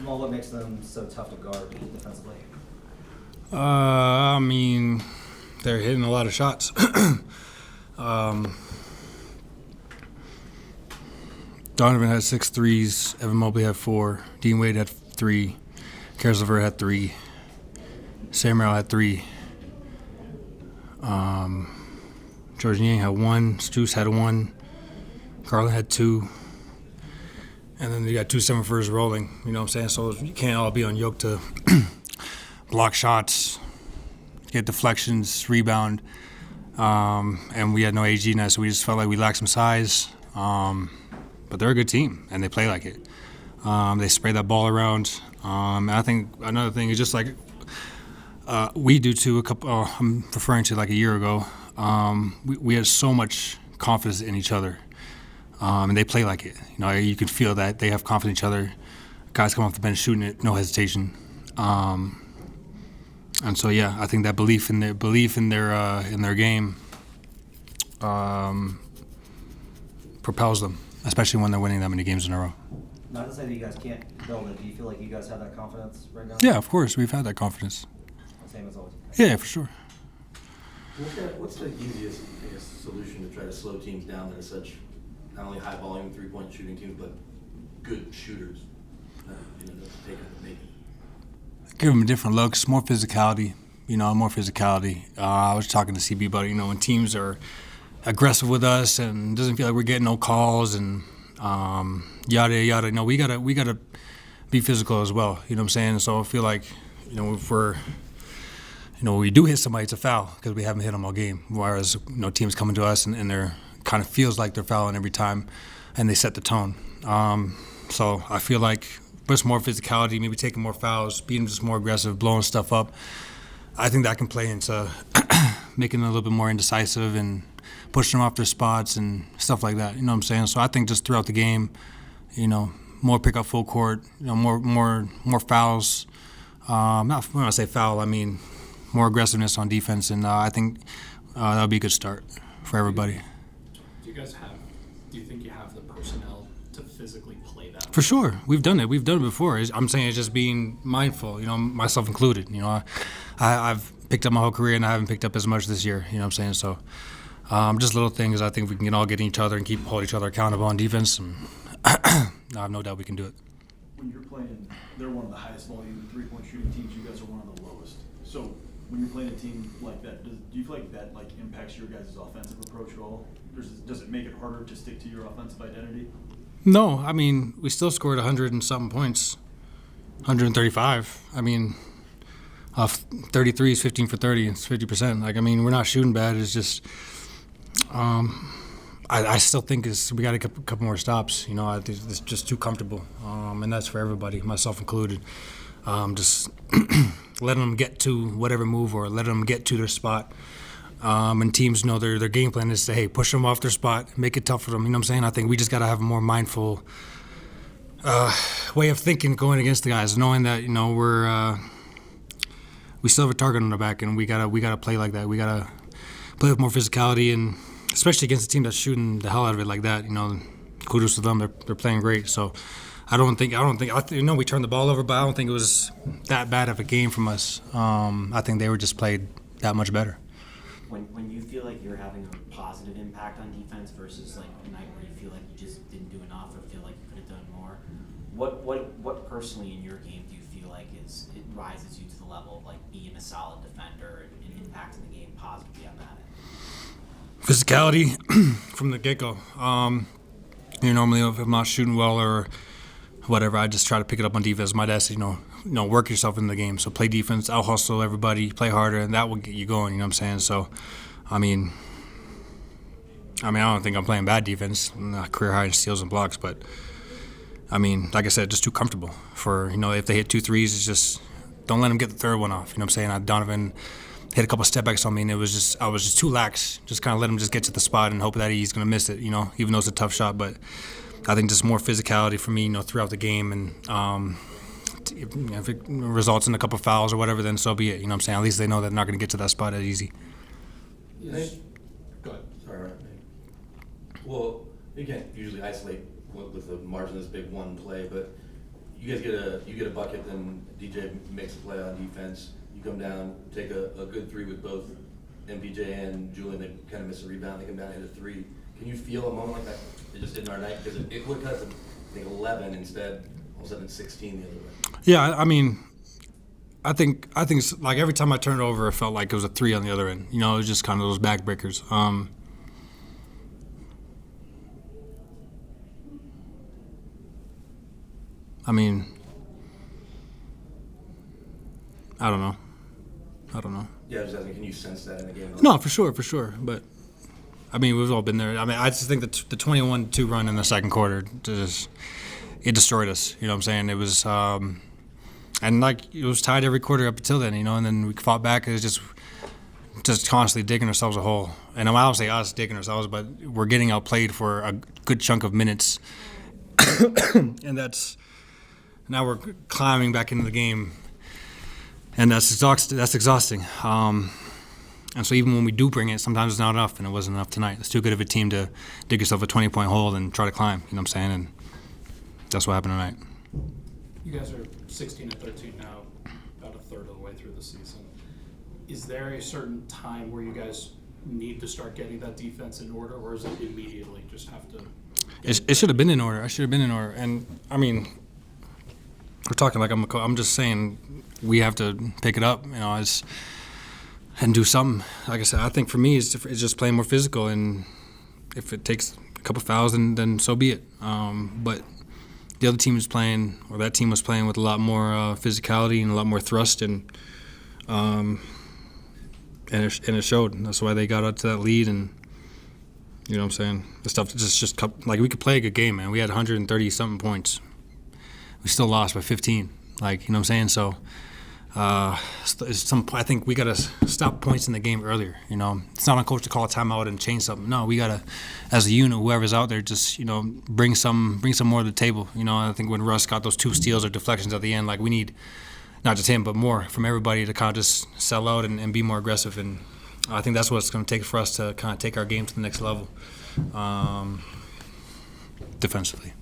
Jamal, what makes them so tough to guard defensively? I mean, they're hitting a lot of shots. Donovan had 6 threes. Evan Mobley had 4. Dean Wade had 3. Karis LeVert had 3. Sam Merrill had 3. George Niang had 1. Stuess had 1. Garland had 2. And then you got 2 7-footers rolling. You know what I'm saying? So you can't all be on yoke to block shots, get deflections, rebound. And we had no AG net, so we just felt like we lacked some size. But they're a good team, and they play like it. They spray that ball around. And I think another thing is just like we do too. I'm referring to like a year ago. We had so much confidence in each other, and they play like it. You know, you can feel that they have confidence in each other. Guys come off the bench shooting it, no hesitation. And so yeah, I think that belief in their game propels them, especially when they're winning that many games in a row. Not to say that you guys can't build it. Do you feel like you guys have that confidence right now? Yeah, of course, we've had that confidence. Same as always. Yeah, for sure. What's the easiest, I guess, solution to try to slow teams down that are such not only high volume 3-point shooting teams, but good shooters? Take it and make it. Give them different looks, more physicality. More physicality. I was talking to CB about it. When teams are aggressive with us and it doesn't feel like we're getting no calls and yada yada. No, we gotta be physical as well. You know what I'm saying? So I feel like if we're we do hit somebody, it's a foul because we haven't hit them all game. Whereas teams coming to us and they're kind of feels like they're fouling every time, and they set the tone. So I feel like just more physicality, maybe taking more fouls, being just more aggressive, blowing stuff up. I think that can play into making it a little bit more indecisive and pushing them off their spots and stuff like that. You know what I'm saying? So I think just throughout the game, more pick up full court, more fouls. Not when I say foul, I mean more aggressiveness on defense, and I think that'll be a good start for everybody. Do you think you have the personnel to physically play that? For sure, we've done it. We've done it before. I'm saying it's just being mindful. Myself included. I've picked up my whole career, and I haven't picked up as much this year. You know what I'm saying? So, just little things. I think we can all get each other and hold each other accountable on defense, and I have no doubt we can do it. When you're playing, they're one of the highest volume 3-point shooting teams. You guys are one of the lowest. So when you're playing a team like that, do you feel like that impacts your guys' offensive approach at all? Does it make it harder to stick to your offensive identity? No, I mean we still scored 100 and something points, 135. I mean, 33 is 15 for 30. It's 50%. We're not shooting bad. It's just I still think we got a couple more stops. I think it's just too comfortable, and that's for everybody, myself included. Just letting them get to whatever move or letting them get to their spot. And teams know their game plan is to, hey, push them off their spot, make it tough for them. You know what I'm saying? I think we just got to have a more mindful way of thinking going against the guys, knowing that we still have a target on our back, and we gotta play like that. We gotta play with more physicality, and especially against a team that's shooting the hell out of it like that. Kudos to them. They're playing great. So. I think we turned the ball over, but I don't think it was that bad of a game from us. I think they were just played that much better. When you feel like you're having a positive impact on defense versus like a night where you feel like you just didn't do enough or feel like you could have done more, what personally in your game do you feel like it rises you to the level of like being a solid defender and impacting the game positively on that end? Physicality from the get-go. Normally if I'm not shooting well or whatever, I just try to pick it up on defense. My dad said, work yourself in the game. So play defense, out-hustle everybody, play harder, and that will get you going, you know what I'm saying? So, I don't think I'm playing bad defense, not career high in steals and blocks, but, like I said, just too comfortable for, if they hit 2 threes, it's just don't let them get the third one off, you know what I'm saying? Donovan hit a couple step backs on me, and I was just too lax, just kind of let him just get to the spot and hope that he's going to miss it, even though it's a tough shot, but I think just more physicality for me, throughout the game, and if it results in a couple fouls or whatever, then so be it. You know what I'm saying? At least they know they're not going to get to that spot as easy. Yes. Go ahead. Sorry. Well, you can't usually isolate with the margin of this big one play, but you guys get a bucket, then DJ makes a play on defense. You come down, take a good three with both MPJ and Julian. They kind of miss a rebound. They come down and hit a three. Can you feel a moment like that? It just didn't our night because it would cut to I think 11 instead. All of a sudden it's 16 the other way. Yeah, I mean, I think it's like every time I turned it over, it felt like it was a three on the other end. You know, it was just kind of those backbreakers. I mean, I don't know. Yeah, I was just asking, can you sense that in the game? No, for sure. But I mean, we've all been there. I mean, I just think the 21-2 run in the second quarter it destroyed us. You know what I'm saying? It was, and like it was tied every quarter up until then. You know, and then we fought back. It was just constantly digging ourselves a hole. And I don't say us digging ourselves, but we're getting outplayed for a good chunk of minutes, and now we're climbing back into the game. And that's exhausting. And so even when we do bring it, sometimes it's not enough, and it wasn't enough tonight. It's too good of a team to dig yourself a 20-point hole and try to climb. You know what I'm saying? And that's what happened tonight. You guys are 16-13 now, about a third of the way through the season. Is there a certain time where you guys need to start getting that defense in order, or is it immediately just have to? It should have been in order. I should have been in order. And I mean, we're talking like I'm a coach. I'm just saying we have to pick it up, you know, and do something. Like I said, I think for me it's just playing more physical, and if it takes a couple fouls, then so be it. But the other team was playing, or that team was playing with a lot more physicality and a lot more thrust, and it showed. That's why they got out to that lead, and you know what I'm saying. The stuff just like we could play a good game, man. We had 130 something points. We still lost by 15. Like, you know what I'm saying? So I think we got to stop points in the game earlier. You know, it's not on coach to call a timeout and change something. No, we got to, as a unit, whoever's out there, just, you know, bring some more to the table. You know, I think when Russ got those 2 steals or deflections at the end, like we need not just him, but more from everybody to kind of just sell out and be more aggressive. And I think that's what it's going to take for us to kind of take our game to the next level defensively.